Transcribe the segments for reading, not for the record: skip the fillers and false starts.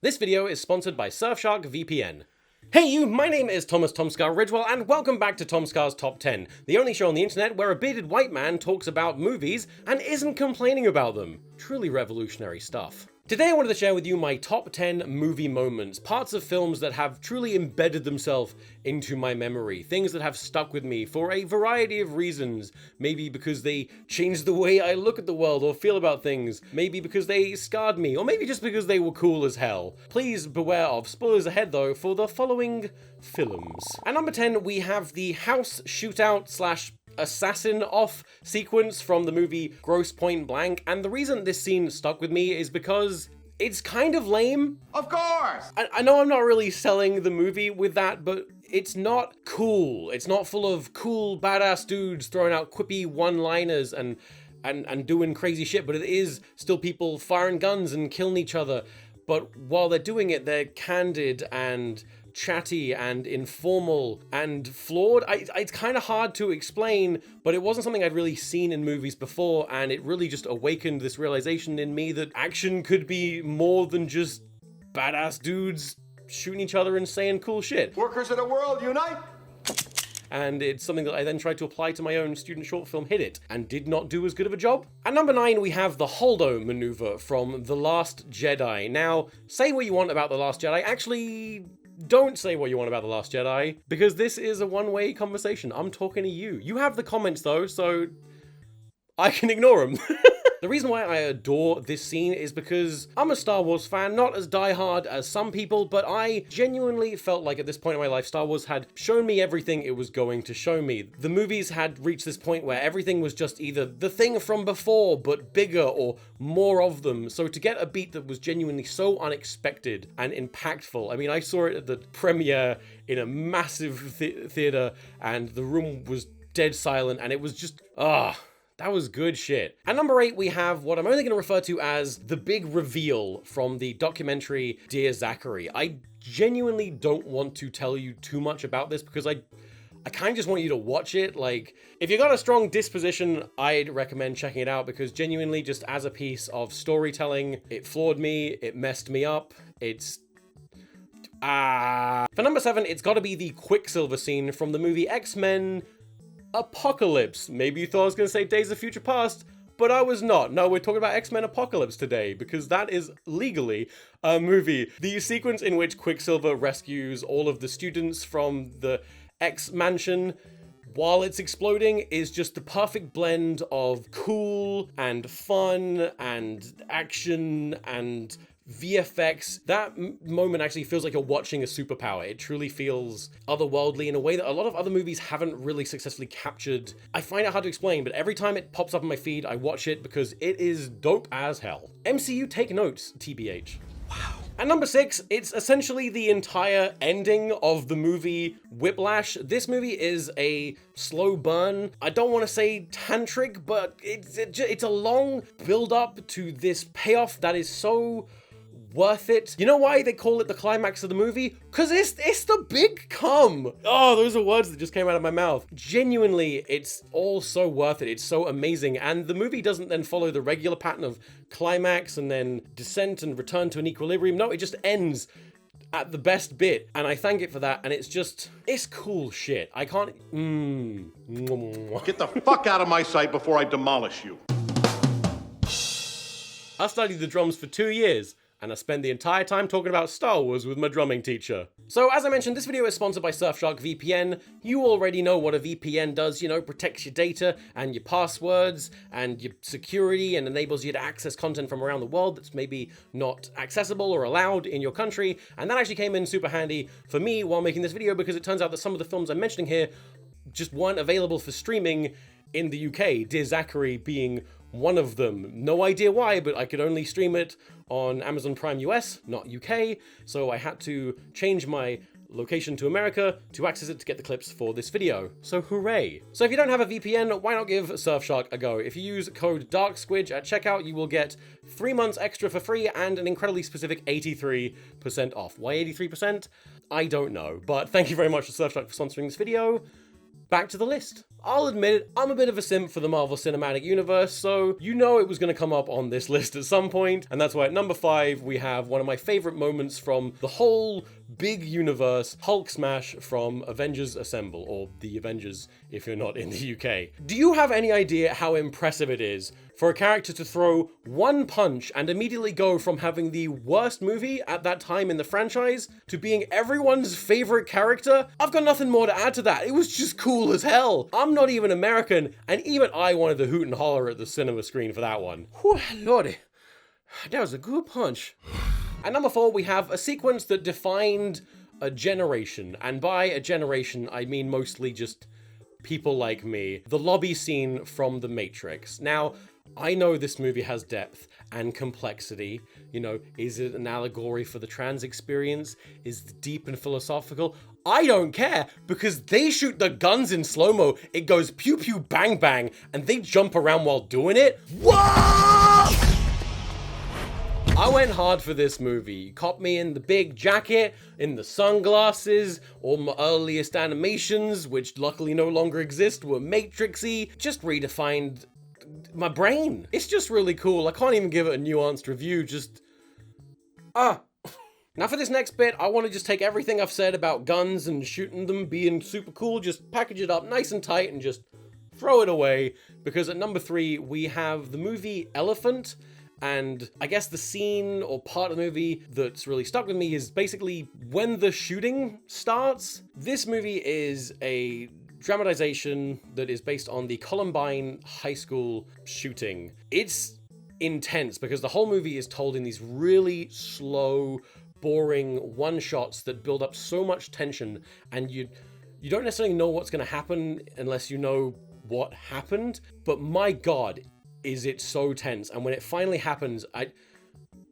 This video is sponsored by Surfshark VPN. Hey you, my name is TomSka Ridgewell and welcome back to TomSka's Top 10, the only show on the internet where a bearded white man talks about movies and isn't complaining about them. Truly revolutionary stuff. Today I wanted to share with you my top 10 movie moments, parts of films that have truly embedded themselves into my memory, things that have stuck with me for a variety of reasons, maybe because they changed the way I look at the world or feel about things, maybe because they scarred me, or maybe just because they were cool as hell. Please beware of spoilers ahead though for the following films. At number 10 we have the house shootout slash assassin off sequence from the movie Grosse Point Blank, and the reason this scene stuck with me is because it's kind of lame. Of course! I know I'm not really selling the movie with that, but it's not cool. It's not full of cool badass dudes throwing out quippy one-liners and doing crazy shit, but it is still people firing guns and killing each other. But while they're doing it, they're candid and chatty and informal and flawed. It's kind of hard to explain, but it wasn't something I'd really seen in movies before, and it really just awakened this realization in me that action could be more than just badass dudes shooting each other and saying cool shit. Workers of the world, unite! And it's something that I then tried to apply to my own student short film Hit It, and did not do as good of a job. At number 9 we have the Holdo maneuver from The Last Jedi. Now, say what you want about The Last Jedi, actually don't say what you want about The Last Jedi, because this is a one-way conversation. I'm talking to you. You have the comments though, so I can ignore them. The reason why I adore this scene is because I'm a Star Wars fan, not as diehard as some people, but I genuinely felt like at this point in my life, Star Wars had shown me everything it was going to show me. The movies had reached this point where everything was just either the thing from before, but bigger or more of them. So to get a beat that was genuinely so unexpected and impactful, I mean, I saw it at the premiere in a massive theater and the room was dead silent and it was just, that was good shit. At number 8, we have what I'm only going to refer to as the big reveal from the documentary Dear Zachary. I genuinely don't want to tell you too much about this because I kind of just want you to watch it. Like, if you got a strong disposition, I'd recommend checking it out because genuinely just as a piece of storytelling, it floored me, it messed me up, it's... For number 7, it's got to be the Quicksilver scene from the movie XMen Apocalypse. Maybe you thought I was going to say Days of Future Past, but I was not. No, we're talking about XMen Apocalypse today, because that is legally a movie. The sequence in which Quicksilver rescues all of the students from the X mansion while it's exploding is just the perfect blend of cool and fun and action and VFX. That moment actually feels like you're watching a superpower. It truly feels otherworldly in a way that a lot of other movies haven't really successfully captured. I find it hard to explain, but every time it pops up on my feed, I watch it because it is dope as hell. MCU take notes, TBH. Wow. At number 6, it's essentially the entire ending of the movie Whiplash. This movie is a slow burn. I don't want to say tantric, but it's a long build up to this payoff that is so worth it. You know why they call it the climax of the movie? Because it's the big come. Oh, those are words that just came out of my mouth. Genuinely, it's all so worth it. It's so amazing. And the movie doesn't then follow the regular pattern of climax and then descent and return to an equilibrium. No, it just ends at the best bit. And I thank it for that. And it's cool shit. I can't... Get the fuck out of my sight before I demolish you. I studied the drums for 2 years. And I spend the entire time talking about Star Wars with my drumming teacher. So as I mentioned, this video is sponsored by Surfshark VPN. You already know what a VPN does, you know, protects your data and your passwords and your security and enables you to access content from around the world that's maybe not accessible or allowed in your country. And that actually came in super handy for me while making this video because it turns out that some of the films I'm mentioning here just weren't available for streaming in the UK, Dear Zachary being one of them. No idea why, but I could only stream it on Amazon Prime US, not UK, so I had to change my location to America to access it to get the clips for this video. So hooray. So if you don't have a VPN, why not give Surfshark a go? If you use code DARKSQUIDGE at checkout, you will get 3 months extra for free and an incredibly specific 83% off. Why 83%? I don't know, but thank you very much to Surfshark for sponsoring this video. Back to the list. I'll admit it, I'm a bit of a simp for the Marvel Cinematic Universe, so you know it was going to come up on this list at some point, and that's why at number 5 we have one of my favorite moments from the whole big universe, Hulk smash from Avengers Assemble, or the Avengers if you're not in the UK. Do you have any idea how impressive it is for a character to throw one punch and immediately go from having the worst movie at that time in the franchise to being everyone's favorite character? I've got nothing more to add to that. It was just cool as hell. I'm not even American, and even I wanted to hoot and holler at the cinema screen for that one. Whew, lordy. That was a good punch. At number 4, we have a sequence that defined a generation, and by a generation, I mean mostly just people like me. The lobby scene from The Matrix. Now, I know this movie has depth and complexity. You know, is it an allegory for the trans experience? Is it deep and philosophical? I don't care, because they shoot the guns in slow-mo, it goes pew pew bang bang, and they jump around while doing it. Whoa! I went hard for this movie. Caught me in the big jacket, in the sunglasses, all my earliest animations, which luckily no longer exist, were Matrixy. Just redefined my brain. It's just really cool. I can't even give it a nuanced review, just... Now for this next bit, I want to just take everything I've said about guns and shooting them being super cool, just package it up nice and tight and just throw it away. Because at number 3, we have the movie Elephant. And I guess the scene or part of the movie that's really stuck with me is basically when the shooting starts. This movie is a dramatization that is based on the Columbine High School shooting. It's intense because the whole movie is told in these really slow, boring one-shots that build up so much tension, and you don't necessarily know what's going to happen unless you know what happened. But my God, is it so tense. And when it finally happens,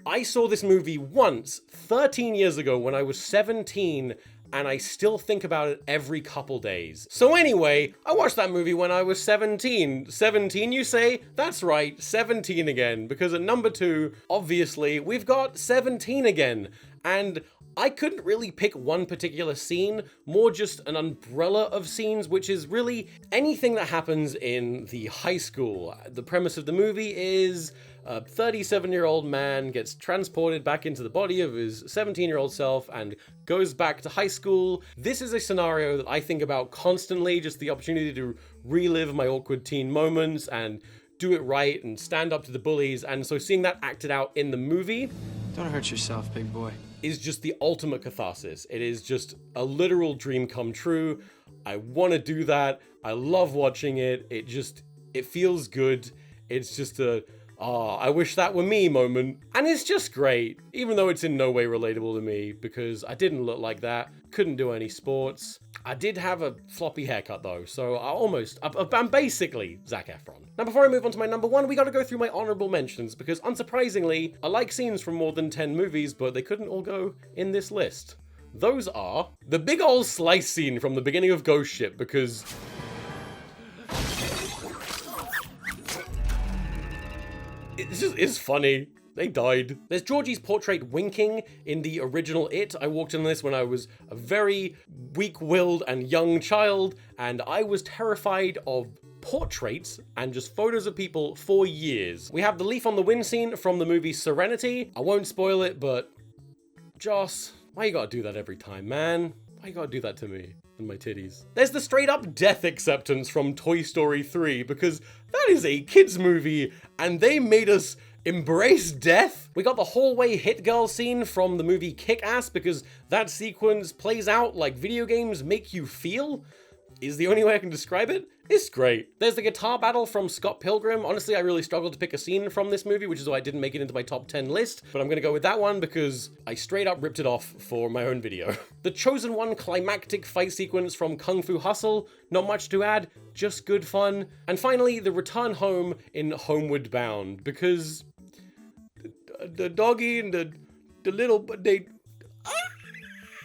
I saw this movie once 13 years ago when I was 17, and I still think about it every couple days. So anyway, I watched that movie when I was 17. 17, you say? That's right, 17 again, because at number 2, obviously, we've got 17 again. And I couldn't really pick one particular scene, more just an umbrella of scenes, which is really anything that happens in the high school. The premise of the movie is a 37-year-old man gets transported back into the body of his 17-year-old self and goes back to high school. This is a scenario that I think about constantly, just the opportunity to relive my awkward teen moments and do it right and stand up to the bullies. And so seeing that acted out in the movie... Don't hurt yourself, big boy. ...is just the ultimate catharsis. It is just a literal dream come true. I want to do that. I love watching it. It feels good. It's just a... I wish that were me moment. And it's just great, even though it's in no way relatable to me, because I didn't look like that, couldn't do any sports. I did have a floppy haircut though, so I'm basically Zac Efron. Now before I move on to my number 1, we gotta go through my honorable mentions, because unsurprisingly, I like scenes from more than 10 movies, but they couldn't all go in this list. Those are the big ol' slice scene from the beginning of Ghost Ship, because... it's funny. They died. There's Georgie's portrait winking in the original It. I walked in this when I was a very weak-willed and young child, and I was terrified of portraits and just photos of people for years. We have the leaf on the wind scene from the movie Serenity. I won't spoil it, but Joss, why you gotta do that every time, man? Why you gotta do that to me and my titties? There's the straight up death acceptance from Toy Story 3, because that is a kids movie and they made us embrace death. We got the hallway hit girl scene from the movie Kick-Ass, because that sequence plays out like video games make you feel. Is the only way I can describe it. It's great. There's the guitar battle from Scott Pilgrim. Honestly, I really struggled to pick a scene from this movie, which is why I didn't make it into my top 10 list, but I'm gonna go with that one because I straight up ripped it off for my own video. The Chosen One climactic fight sequence from Kung Fu Hustle. Not much to add, just good fun. And finally, the return home in Homeward Bound, because the doggy and the little, they...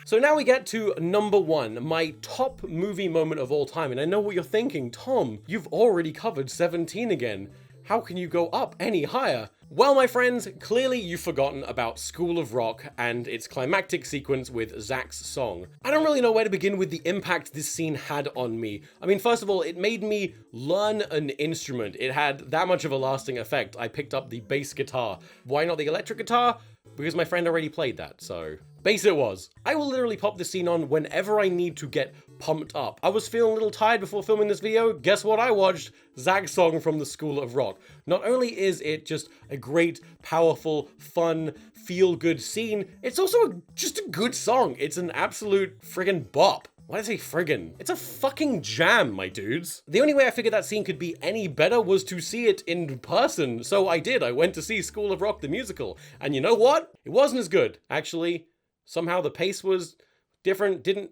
So now we get to number 1, my top movie moment of all time. And I know what you're thinking, Tom, you've already covered 17 again. How can you go up any higher? Well, my friends, clearly you've forgotten about School of Rock and its climactic sequence with Zach's song. I don't really know where to begin with the impact this scene had on me. I mean, first of all, it made me learn an instrument. It had that much of a lasting effect. I picked up the bass guitar. Why not the electric guitar? Because my friend already played that, so bass it was. I will literally pop this scene on whenever I need to get pumped up. I was feeling a little tired before filming this video. Guess what I watched? Zach's song from the School of Rock. Not only is it just a great, powerful, fun, feel-good scene, it's also just a good song. It's an absolute friggin' bop. Why did I say friggin'? It's a fucking jam, my dudes. The only way I figured that scene could be any better was to see it in person, so I did. I went to see School of Rock the musical, and you know what? It wasn't as good. Actually, somehow the pace was different, didn't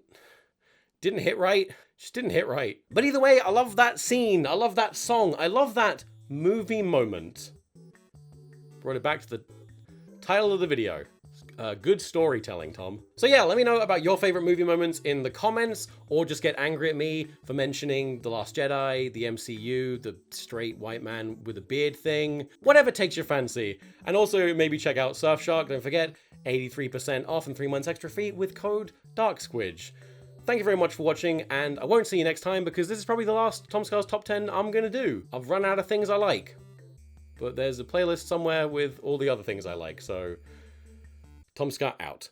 hit right. Just didn't hit right. But either way, I love that scene. I love that song. I love that movie moment. Brought it back to the title of the video. Good storytelling, Tom. So yeah, let me know about your favorite movie moments in the comments, or just get angry at me for mentioning The Last Jedi, the MCU, the straight white man with a beard thing, whatever takes your fancy. And also maybe check out Surfshark, don't forget, 83% off and 3 months extra free with code DARKSQUIDGE. Thank you very much for watching, and I won't see you next time because this is probably the last TomSka's Top 10 I'm gonna do. I've run out of things I like. But there's a playlist somewhere with all the other things I like, so TomSka out.